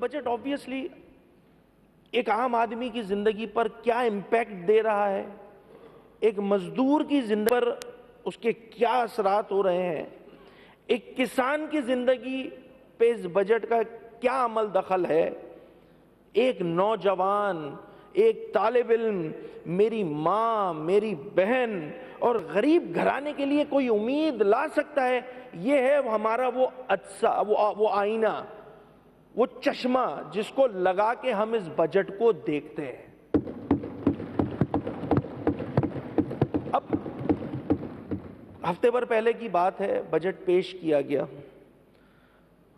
Budget obviously ایک عام آدمی کی زندگی پر کیا امپیکٹ دے رہا ہے، ایک مزدور کی زندگی پر اس کے کیا اثرات ہو رہے ہیں، ایک کسان کی زندگی پہ اس بجٹ کا کیا عمل دخل ہے، ایک نوجوان، ایک طالب علم، میری ماں، میری بہن اور غریب گھرانے کے لیے کوئی امید لا سکتا ہے۔ یہ ہے ہمارا وہ آئینہ، وہ چشمہ جس کو لگا کے ہم اس بجٹ کو دیکھتے ہیں۔ اب ہفتے بھر پہلے کی بات ہے، بجٹ پیش کیا گیا۔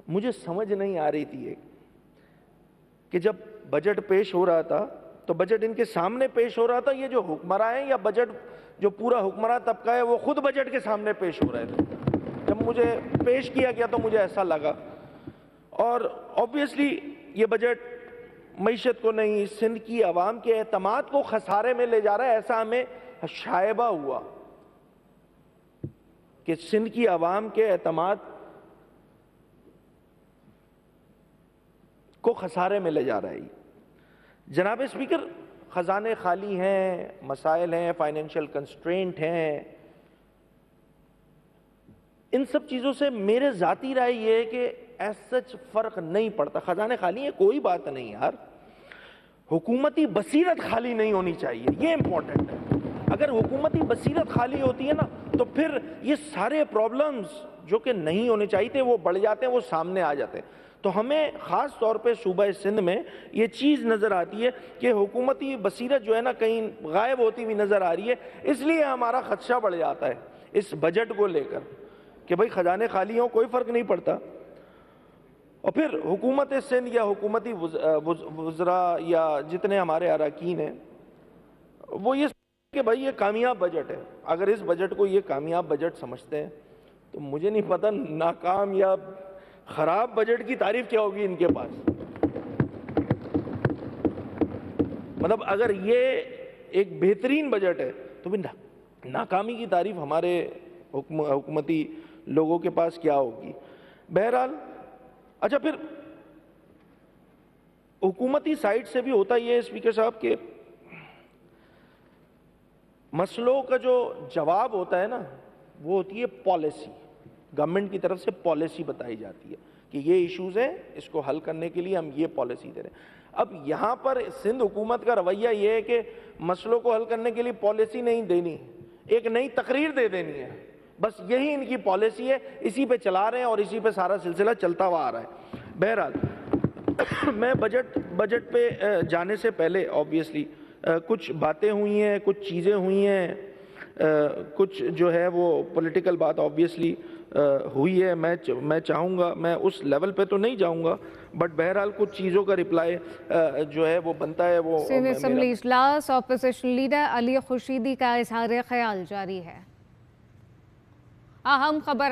مجھے سمجھ نہیں آ رہی تھی کہ جب بجٹ پیش ہو رہا تھا تو بجٹ ان کے سامنے پیش ہو رہا تھا، یہ جو حکمراں ہیں یا بجٹ جو پورا حکمراں طبقہ ہے وہ خود بجٹ کے سامنے پیش ہو رہے تھے۔ جب مجھے پیش کیا گیا تو مجھے ایسا لگا، اور obviously یہ بجٹ معیشت کو نہیں، سندھ کی عوام کے اعتماد کو خسارے میں لے جا رہا ہے۔ ایسا ہمیں شائبہ ہوا کہ سندھ کی عوام کے اعتماد کو خسارے میں لے جا رہا ہے۔ جناب اسپیکر، خزانے خالی ہیں، مسائل ہیں، فائنینشیل کنسٹرینٹ ہیں، ان سب چیزوں سے میرے ذاتی رائے یہ ہے کہ ایس سچ فرق نہیں پڑتا۔ خزانے خالی ہیں، کوئی بات نہیں یار، حکومتی بصیرت خالی نہیں ہونی چاہیے، یہ امپورٹنٹ ہے۔ اگر حکومتی بصیرت خالی ہوتی ہے نا تو پھر یہ سارے پرابلمز جو کہ نہیں ہونے چاہیے تھے وہ بڑھ جاتے ہیں، وہ سامنے آ جاتے ہیں۔ تو ہمیں خاص طور پہ صوبہ سندھ میں یہ چیز نظر آتی ہے کہ حکومتی بصیرت جو ہے نا کہیں غائب ہوتی ہوئی نظر آ رہی ہے، اس لیے ہمارا خدشہ بڑھ جاتا ہے اس بجٹ کو لے کر کہ بھئی خزانے خالی ہوں کوئی فرق نہیں پڑتا۔ اور پھر حکومت سندھ یا حکومتی وزراء یا جتنے ہمارے اراکین ہیں وہ یہ کہ بھئی یہ کامیاب بجٹ ہے۔ اگر اس بجٹ کو یہ کامیاب بجٹ سمجھتے ہیں تو مجھے نہیں پتہ ناکام یا خراب بجٹ کی تعریف کیا ہوگی ان کے پاس۔ مطلب اگر یہ ایک بہترین بجٹ ہے تو پھر ناکامی کی تعریف ہمارے حکومتی لوگوں کے پاس کیا ہوگی۔ بہرحال اچھا، پھر حکومتی سائٹ سے بھی ہوتا یہ ہے اسپیکر صاحب کہ مسئلوں کا جو جواب ہوتا ہے نا وہ ہوتی ہے پالیسی، گورنمنٹ کی طرف سے پالیسی بتائی جاتی ہے کہ یہ ایشوز ہیں، اس کو حل کرنے کے لیے ہم یہ پالیسی دے رہے ہیں۔ اب یہاں پر سندھ حکومت کا رویہ یہ ہے کہ مسئلوں کو حل کرنے کے لیے پالیسی نہیں دینی، ایک نئی تقریر دے دینی ہے، بس یہی ان کی پالیسی ہے، اسی پہ چلا رہے ہیں اور اسی پہ سارا سلسلہ چلتا ہوا آ رہا ہے۔ بہرحال میں بجٹ پہ جانے سے پہلے آبویسلی کچھ باتیں ہوئی ہیں، کچھ چیزیں ہوئی ہیں، کچھ جو ہے وہ پولیٹیکل بات آبویسلی ہوئی ہے۔ میں چاہوں گا، میں اس لیول پہ تو نہیں جاؤں گا، بٹ بہرحال کچھ چیزوں کا رپلائی جو ہے وہ بنتا ہے۔ وہ سندھ اسمبلی اجلاس، اپوزیشن لیڈر علی خورشیدی کا اظہار خیال جاری ہے۔ اہم خبر ہے